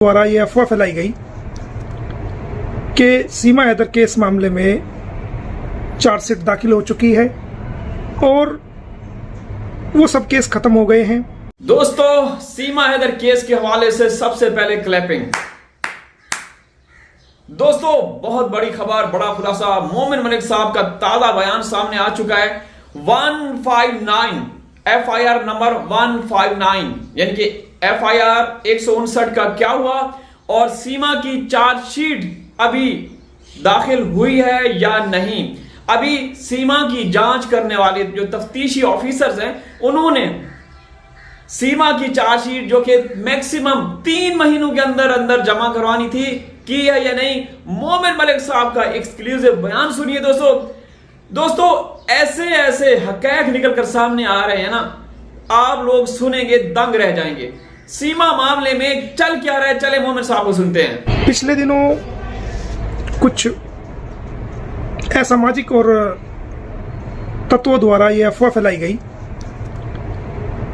द्वारा ये अफवाह फैलाई गई कि सीमा हैदर केस मामले में चार्जशीट दाखिल हो चुकी है और वो सब केस खत्म हो गए हैं। दोस्तों, सीमा हैदर केस के हवाले से सबसे पहले क्लैपिंग। दोस्तों, बहुत बड़ी खबर, बड़ा खुलासा। मोमिन मलिक साहब का ताजा बयान सामने आ चुका है। 159 एफआईआर नंबर 159 यानी कि एफआईआर 159 का क्या हुआ और सीमा की चार्जशीट अभी दाखिल हुई है या नहीं। अभी सीमा की जांच करने वाले जो तफ्तीशी ऑफिसर्स हैं, उन्होंने सीमा की चार्जशीट जो कि मैक्सिमम 3 महीनों के अंदर अंदर जमा करवानी थी, की है या नहीं। मोमिन मलिक साहब का एक्सक्लूसिव बयान सुनिए दोस्तों, ऐसे हकैक निकल कर सामने आ रहे हैं ना, आप लोग सुनेंगे दंग रह जाएंगे। सीमा मामले में चल क्या रहा है, चले मोमिन साहब को सुनते हैं। पिछले दिनों कुछ असामाजिक और तत्वों द्वारा यह अफवाह फैलाई गई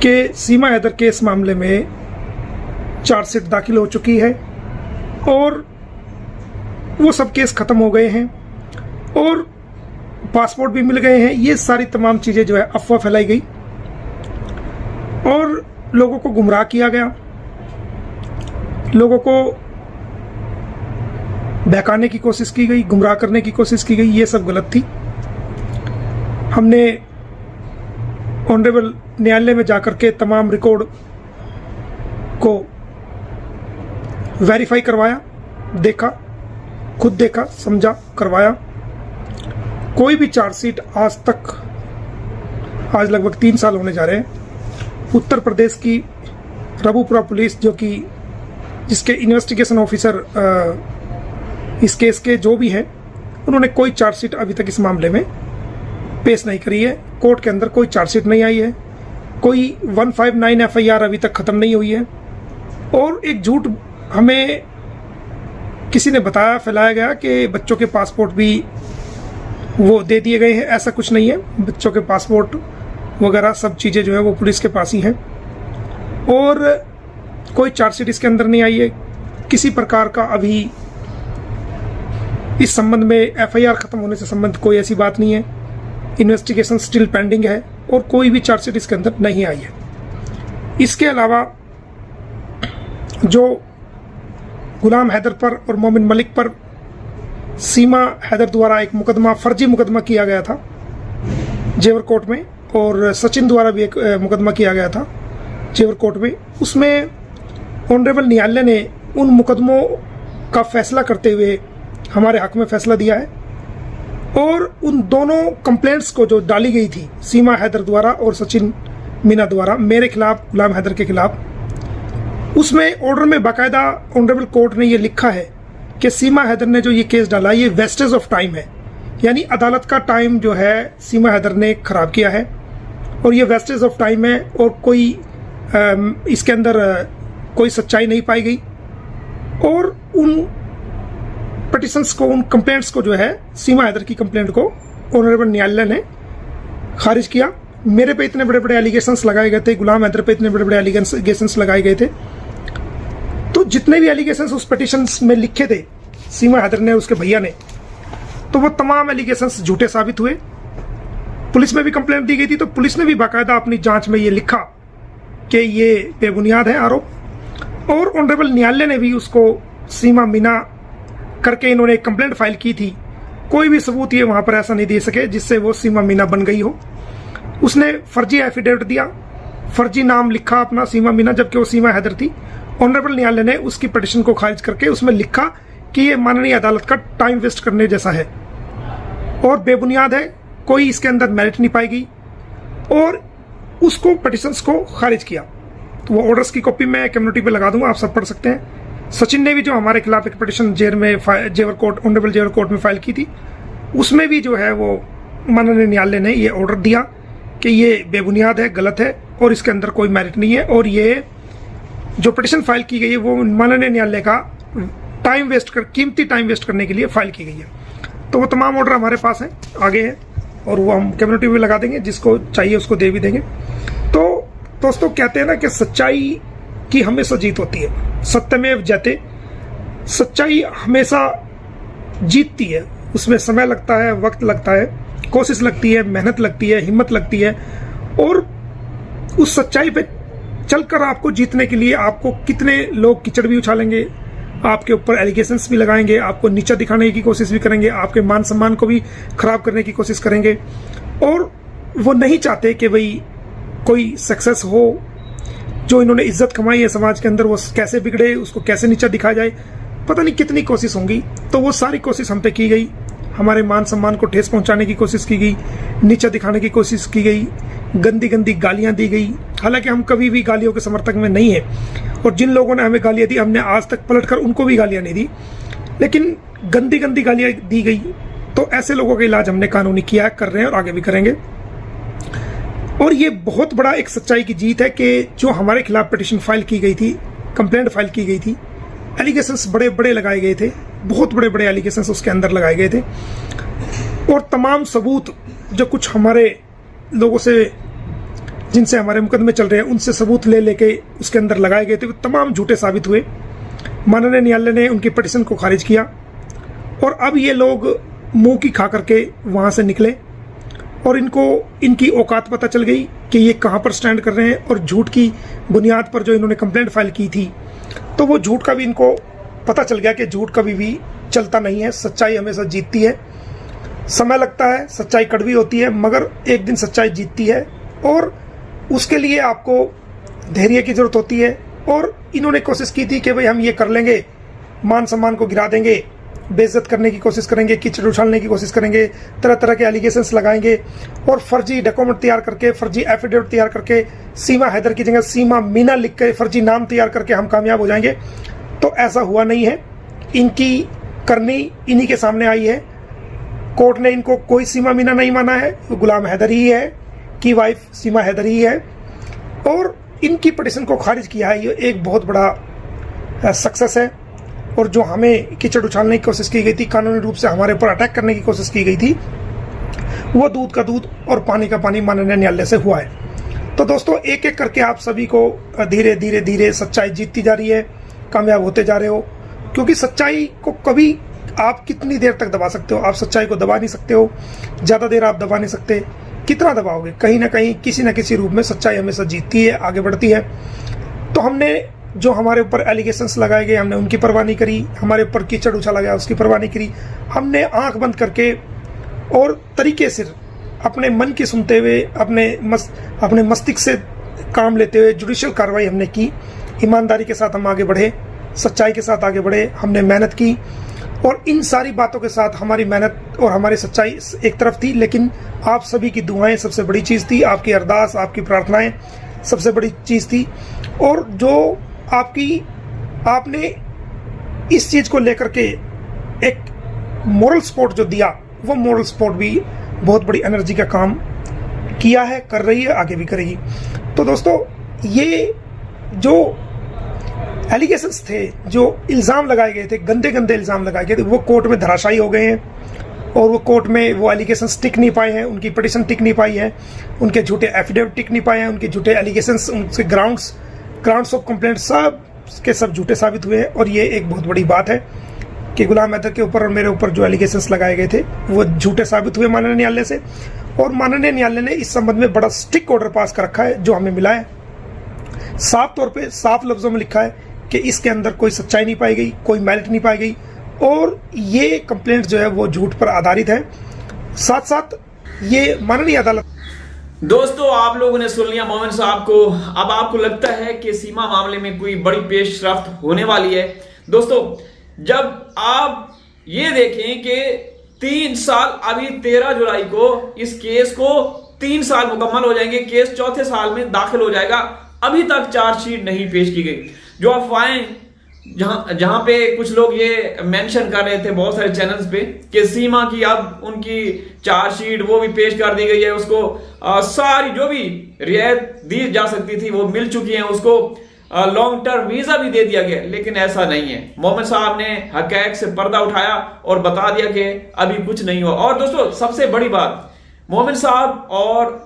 कि सीमा हैदर केस मामले में चार्जशीट दाखिल हो चुकी है और वो सब केस खत्म हो गए हैं और पासपोर्ट भी मिल गए हैं। ये सारी तमाम चीजें जो है अफवाह फैलाई गई और लोगों को गुमराह किया गया, लोगों को बहकाने की कोशिश की गई, गुमराह करने की कोशिश की गई। ये सब गलत थी। हमने ऑनरेबल न्यायालय में जाकर के तमाम रिकॉर्ड को वेरीफाई करवाया, देखा, खुद देखा, समझा, करवाया। कोई भी चार्जशीट आज तक, आज लगभग 3 साल होने जा रहे हैं, उत्तर प्रदेश की रबुपुरा पुलिस जो कि जिसके इन्वेस्टिगेशन ऑफिसर इस केस के जो भी हैं, उन्होंने कोई चार्जशीट अभी तक इस मामले में पेश नहीं करी है। कोर्ट के अंदर कोई चार्जशीट नहीं आई है, कोई 159 एफआईआर अभी तक खत्म नहीं हुई है। और एक झूठ हमें किसी ने बताया, फैलाया गया कि बच्चों के पासपोर्ट भी वो दे दिए गए हैं। ऐसा कुछ नहीं है। बच्चों के पासपोर्ट वगैरह सब चीज़ें जो है वो पुलिस के पास ही हैं और कोई चार्जशीट इसके अंदर नहीं आई है। किसी प्रकार का अभी इस संबंध में एफआईआर खत्म होने से संबंध कोई ऐसी बात नहीं है। इन्वेस्टिगेशन स्टिल पेंडिंग है और कोई भी चार्जशीट इसके अंदर नहीं आई है। इसके अलावा जो गुलाम हैदर पर और मोमिन मलिक पर सीमा हैदर द्वारा एक मुकदमा, फर्जी मुकदमा किया गया था जेवर कोर्ट में, और सचिन द्वारा भी एक मुकदमा किया गया था जेवर कोर्ट में, उसमें ऑनरेबल न्यायालय ने उन मुकदमों का फैसला करते हुए हमारे हक में फैसला दिया है और उन दोनों कंप्लेंट्स को जो डाली गई थी सीमा हैदर द्वारा और सचिन मीना द्वारा मेरे खिलाफ, गुलाम हैदर के खिलाफ, उसमें ऑर्डर में बाकायदा ऑनरेबल कोर्ट ने ये लिखा है कि सीमा हैदर ने जो ये केस डाला, ये वेस्टेज ऑफ टाइम है, यानी अदालत का टाइम जो है सीमा हैदर ने खराब किया है और ये वेस्टेज ऑफ टाइम है और कोई इसके अंदर कोई सच्चाई नहीं पाई गई। और उन पिटिशंस को, उन कंप्लेंट्स को जो है, सीमा हैदर की कंप्लेंट को ऑनरेबल न्यायालय ने खारिज किया। मेरे पे इतने बड़े बड़े एलिगेशंस लगाए गए थे, गुलाम हैदर पे इतने बड़े बड़े एलिगेशंस लगाए गए थे, तो जितने भी एलिगेशंस उस पिटिशंस में लिखे थे सीमा हैदर ने, उसके भैया ने, तो वो तमाम एलिगेशंस झूठे साबित हुए। पुलिस में भी कंप्लेंट दी गई थी तो पुलिस ने भी बाकायदा अपनी जांच में ये लिखा कि ये बेबुनियाद है आरोप, और ऑनरेबल न्यायालय ने भी उसको सीमा मीना करके इन्होंने एक कंप्लेंट फाइल की थी। कोई भी सबूत ये वहां पर ऐसा नहीं दे सके जिससे वो सीमा मीना बन गई हो। उसने फर्जी एफिडेविट दिया, फर्जी नाम लिखा अपना सीमा मीना, जबकि वो सीमा हैदर थी। ऑनरेबल न्यायालय ने उसकी पिटिशन को खारिज करके उसमें लिखा कि ये माननीय अदालत का टाइम वेस्ट करने जैसा है और बेबुनियाद है, कोई इसके अंदर मेरिट नहीं पाई गई, और उसको पिटिशंस को खारिज किया। तो वो ऑर्डर्स की कॉपी मैं कम्युनिटी पे लगा दूंगा, आप सब पढ़ सकते हैं। सचिन ने भी जो हमारे खिलाफ एक पिटिशन जेवर कोर्ट, ऑनरेबल जेवर कोर्ट में फाइल की थी, उसमें भी जो है वो माननीय न्यायालय ने ये ऑर्डर दिया कि ये बेबुनियाद है, गलत है और इसके अंदर कोई मेरिट नहीं है, और ये जो पिटिशन फाइल की गई है वो माननीय न्यायालय का टाइम वेस्ट कर, कीमती टाइम वेस्ट करने के लिए फाइल की गई है। तो वो तमाम ऑर्डर हमारे पास हैं, आगे हैं, और वो हम कम्युनिटी में लगा देंगे, जिसको चाहिए उसको दे भी देंगे। तो दोस्तों कहते हैं ना कि सच्चाई की हमेशा जीत होती है। सत्यमेव जयते, सच्चाई हमेशा जीतती है। उसमें समय लगता है, वक्त लगता है, कोशिश लगती है, मेहनत लगती है, हिम्मत लगती है, और उस सच्चाई पे चलकर आपको जीतने के लिए आपको कितने लोग कीचड़ भी उछालेंगे, आपके ऊपर एलिगेशंस भी लगाएंगे, आपको नीचा दिखाने की कोशिश भी करेंगे, आपके मान सम्मान को भी खराब करने की कोशिश करेंगे, और वो नहीं चाहते कि भाई कोई सक्सेस हो। जो इन्होंने इज्जत कमाई है समाज के अंदर, वो कैसे बिगड़े, उसको कैसे नीचा दिखाया जाए, पता नहीं कितनी कोशिश होंगी। तो वो सारी कोशिश हम पे की गई, हमारे मान सम्मान को ठेस पहुंचाने की कोशिश की गई, नीचा दिखाने की कोशिश की गई, गंदी गंदी गालियां दी गई। हालांकि हम कभी भी गालियों के समर्थक में नहीं है, और जिन लोगों ने हमें गालियां दी हमने आज तक पलटकर उनको भी गालियां नहीं दी, लेकिन गंदी गंदी गालियां दी गई। तो ऐसे लोगों का इलाज हमने कानूनी किया है, कर रहे हैं और आगे भी करेंगे। और ये बहुत बड़ा एक सच्चाई की जीत है कि जो हमारे खिलाफ पिटीशन फाइल की गई थी, कंप्लेंट फाइल की गई थी, एलिगेशंस बड़े बड़े लगाए गए थे, बहुत बड़े बड़े एलिगेशंस उसके अंदर लगाए गए थे, और तमाम सबूत जो कुछ हमारे लोगों से, जिनसे हमारे मुकदमे चल रहे हैं, उनसे सबूत ले लेके उसके अंदर लगाए गए थे, वो तमाम झूठे साबित हुए। माननीय न्यायालय ने उनकी पिटीशन को खारिज किया, और अब ये लोग मुंह की खा करके वहां से निकले, और इनको इनकी औकात पता चल गई कि ये कहां पर स्टैंड कर रहे हैं। और झूठ की बुनियाद पर जो इन्होंने कंप्लेंट फाइल की थी, तो वो झूठ का भी इनको पता चल गया कि झूठ कभी भी चलता नहीं है, सच्चाई हमेशा जीतती है। समय लगता है, सच्चाई कड़वी होती है, मगर एक दिन सच्चाई जीतती है, और उसके लिए आपको धैर्य की जरूरत होती है। और इन्होंने कोशिश की थी कि भाई हम ये कर लेंगे, मान सम्मान को गिरा देंगे, बेइज्जत करने की कोशिश करेंगे, कीचड़ उछालने की कोशिश करेंगे, तरह तरह के एलिगेशंस लगाएंगे, और फर्जी डॉक्यूमेंट तैयार करके, फर्जी एफिडेविट तैयार करके, सीमा हैदर की जगह सीमा मीना लिख के फर्जी नाम तैयार करके हम कामयाब हो जाएंगे। तो ऐसा हुआ नहीं है। इनकी करनी इन्हीं के सामने आई है। कोर्ट ने इनको कोई सीमा मीना नहीं माना है, गुलाम हैदर ही है की वाइफ सीमा हैदर ही है, और इनकी पिटीशन को खारिज किया है। ये एक बहुत बड़ा सक्सेस है। और जो हमें कीचड़ उछालने की कोशिश की गई थी, कानूनी रूप से हमारे ऊपर अटैक करने की कोशिश की गई थी, वो दूध का दूध और पानी का पानी माननीय न्यायालय से हुआ है। तो दोस्तों, एक एक करके आप सभी को धीरे धीरे धीरे सच्चाई जीतती जा रही है, कामयाब होते जा रहे हो। क्योंकि सच्चाई को कभी आप कितनी देर तक दबा सकते हो? आप सच्चाई को दबा नहीं सकते हो, ज्यादा देर आप दबा नहीं सकते। कितना दबाओगे? कहीं ना कहीं, किसी न किसी रूप में सच्चाई हमेशा जीतती है, आगे बढ़ती है। तो हमने जो हमारे ऊपर एलिगेशंस लगाए गए, हमने उनकी परवाह नहीं करी, हमारे ऊपर कीचड़ उछाला गया उसकी परवाह नहीं करी। हमने आंख बंद करके और तरीके से अपने मन की सुनते हुए, अपने मस्तिष्क से काम लेते हुए जुडिशियल कार्रवाई हमने की। ईमानदारी के साथ हम आगे बढ़े, सच्चाई के साथ आगे बढ़े, हमने मेहनत की। और इन सारी बातों के साथ हमारी मेहनत और हमारी सच्चाई एक तरफ थी, लेकिन आप सभी की दुआएं सबसे बड़ी चीज़ थी, आपकी अरदास, आपकी प्रार्थनाएं सबसे बड़ी चीज़ थी। और जो आपने इस चीज़ को लेकर के एक मोरल सपोर्ट जो दिया, वो मोरल सपोर्ट भी बहुत बड़ी एनर्जी का काम किया है, कर रही है, आगे भी करेगी। तो दोस्तों, ये जो एलिगेशंस थे, जो इल्ज़ाम लगाए गए थे, गंदे गंदे इल्ज़ाम लगाए गए थे, वो कोर्ट में धराशायी हो गए हैं। और वो कोर्ट में वो एलिगेशंस टिक नहीं पाए हैं, उनकी पिटीशन टिक नहीं पाई है, उनके झूठे एफिडेविट टिक नहीं पाए हैं, उनके झूठे एलिगेशंस, उनके ग्राउंड्स ऑफ कंप्लेंट सब के सब झूठे साबित हुए हैं। और ये एक बहुत बड़ी बात है कि गुलाम हैदर के ऊपर और मेरे ऊपर जो एलिगेशंस लगाए गए थे, वो झूठे साबित हुए माननीय न्यायालय से। और माननीय न्यायालय ने इस संबंध में बड़ा स्ट्रिक्ट ऑर्डर पास कर रखा है, जो हमें मिला है। साफ तौर पे, साफ लफ्जों में लिखा है कि इसके अंदर कोई सच्चाई नहीं पाई गई, कोई मेरिट नहीं पाई गई, और ये कंप्लेंट जो है वो झूठ पर आधारित है। साथ साथ ये माननीय अदालत। दोस्तों, आप लोगों ने सुन लिया मोमिन साहब को। अब आपको लगता है कि सीमा मामले में कोई बड़ी पेशरफ्त होने वाली है? दोस्तों, जब आप ये देखें कि 3 साल, अभी 13 जुलाई को इस केस को 3 साल मुकम्मल हो जाएंगे, केस चौथे साल में दाखिल हो जाएगा, अभी तक चार्जशीट नहीं पेश की गई। जो अफवाहें जहां पे कुछ लोग ये मेंशन कर रहे थे बहुत सारे चैनल्स पे कि सीमा की अब उनकी चार्जशीट वो भी पेश कर दी गई है, उसको सारी जो भी रियायत दी जा सकती थी वो मिल चुकी है, उसको लॉन्ग टर्म वीजा भी दे दिया गया। लेकिन ऐसा नहीं है। मोमिन साहब ने हक़ाइक़ से पर्दा उठाया और बता दिया कि अभी कुछ नहीं हुआ। और दोस्तों, सबसे बड़ी बात, मोमिन साहब और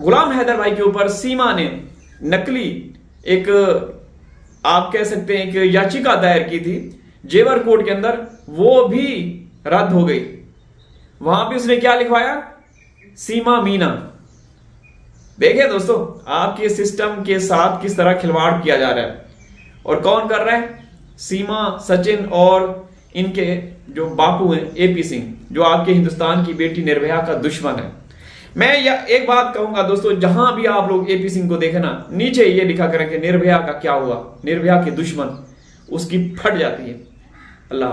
गुलाम हैदर भाई के ऊपर सीमा ने नकली एक आप कह सकते हैं कि याचिका दायर की थी जेवर कोर्ट के अंदर, वो भी रद्द हो गई। वहां पे उसने क्या लिखवाया? सीमा मीना। देखिए दोस्तों, आपके सिस्टम के साथ किस तरह खिलवाड़ किया जा रहा है। और कौन कर रहा है? सीमा, सचिन और इनके जो बापू हैं एपी सिंह, जो आपके हिंदुस्तान की बेटी निर्भया का दुश्मन है। मैं एक बात कहूंगा दोस्तों, जहां भी आप लोग एपी सिंह को देखें ना, नीचे ये लिखा करें कि निर्भया का क्या हुआ, निर्भया के दुश्मन, उसकी फट जाती है। अल्लाह।